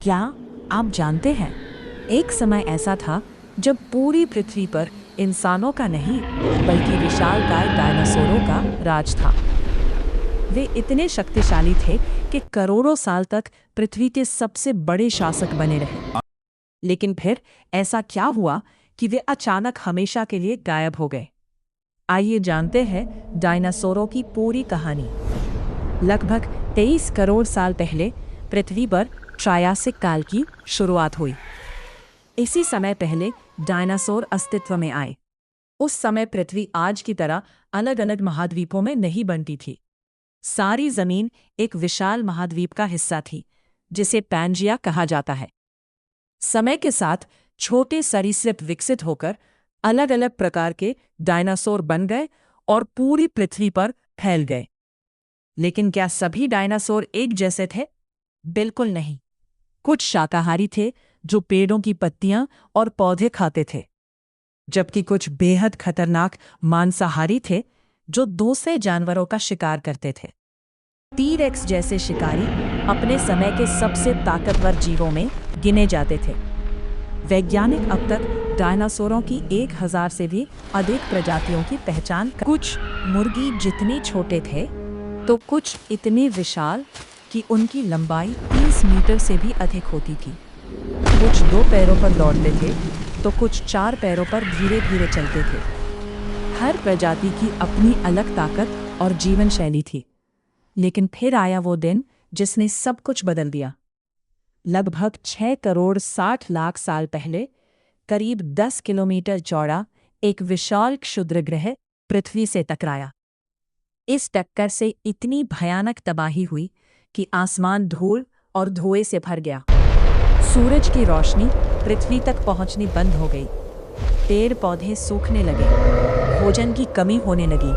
क्या आप जानते हैं, एक समय ऐसा था जब पूरी पृथ्वी पर इंसानों का नहीं बल्कि विशालकाय डायनासोरों का राज था। वे इतने शक्तिशाली थे कि करोड़ों साल तक पृथ्वी के सबसे बड़े शासक बने रहे। लेकिन फिर ऐसा क्या हुआ कि वे अचानक हमेशा के लिए गायब हो गए। आइए जानते हैं डायनासोरों की पूरी कहानी। लगभग 23 करोड़ साल पहले पृथ्वी पर ट्रायासिक काल की शुरुआत हुई। इसी समय पहले डायनासोर अस्तित्व में आए। उस समय पृथ्वी आज की तरह अलग अलग महाद्वीपों में नहीं बनती थी। सारी जमीन एक विशाल महाद्वीप का हिस्सा थी, जिसे पैंजिया कहा जाता है। समय के साथ छोटे सरीसृप विकसित होकर अलग अलग प्रकार के डायनासोर बन गए और पूरी पृथ्वी पर फैल गए। लेकिन क्या सभी डायनासोर एक जैसे थे? बिल्कुल नहीं। कुछ शाकाहारी थे जो पेड़ों की पत्तियां और पौधे खाते थे, जबकि कुछ बेहद खतरनाक मांसाहारी थे जो दूसरे जानवरों का शिकार करते थे। टी-रेक्स जैसे शिकारी अपने समय के सबसे ताकतवर जीवों में गिने जाते थे। वैज्ञानिक अब तक डायनासोरों की 1000 से भी अधिक प्रजातियों की पहचान कुछ मुर्गी जितने छोटे थे तो कुछ इतने विशाल कि उनकी लंबाई 30 मीटर से भी अधिक होती थी। कुछ 2 पैरों पर दौड़ते थे तो कुछ 4 पैरों पर धीरे धीरे चलते थे। हर प्रजाति की अपनी अलग ताकत और जीवन शैली थी। लेकिन फिर आया वो दिन जिसने सब कुछ बदल दिया। लगभग 6 करोड़ 60 लाख साल पहले करीब 10 किलोमीटर चौड़ा एक विशाल क्षुद्रग्रह पृथ्वी से टकराया। इस टक्कर से इतनी भयानक तबाही हुई कि आसमान धूल और धुएं से भर गया। सूरज की रोशनी पृथ्वी तक पहुंचनी बंद हो गई। पेड़ पौधे सूखने लगे, भोजन की कमी होने लगी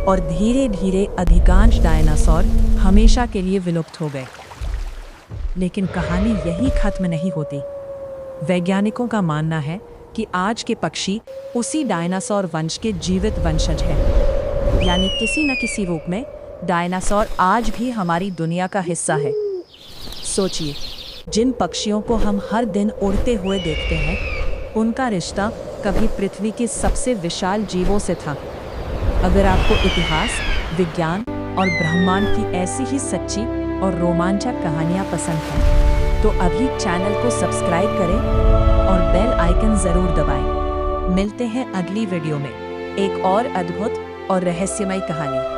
और धीरे धीरे अधिकांश डायनासोर हमेशा के लिए विलुप्त हो गए। लेकिन कहानी यही खत्म नहीं होती। वैज्ञानिकों का मानना है कि आज के पक्षी उसी डायनासोर वंश के जीवित वंशज हैं। यानी किसी न किसी रूप में डायनासोर आज भी हमारी दुनिया का हिस्सा है। सोचिए, जिन पक्षियों को हम हर दिन उड़ते हुए देखते हैं, उनका रिश्ता कभी पृथ्वी के सबसे विशाल जीवों से था। अगर आपको इतिहास, विज्ञान और ब्रह्मांड की ऐसी ही सच्ची और रोमांचक कहानियां पसंद हैं, तो अभी चैनल को सब्सक्राइब करें और बेल आइकन जरूर दबाएं। मिलते हैं अगली वीडियो में एक और अद्भुत और रहस्यमय कहानी।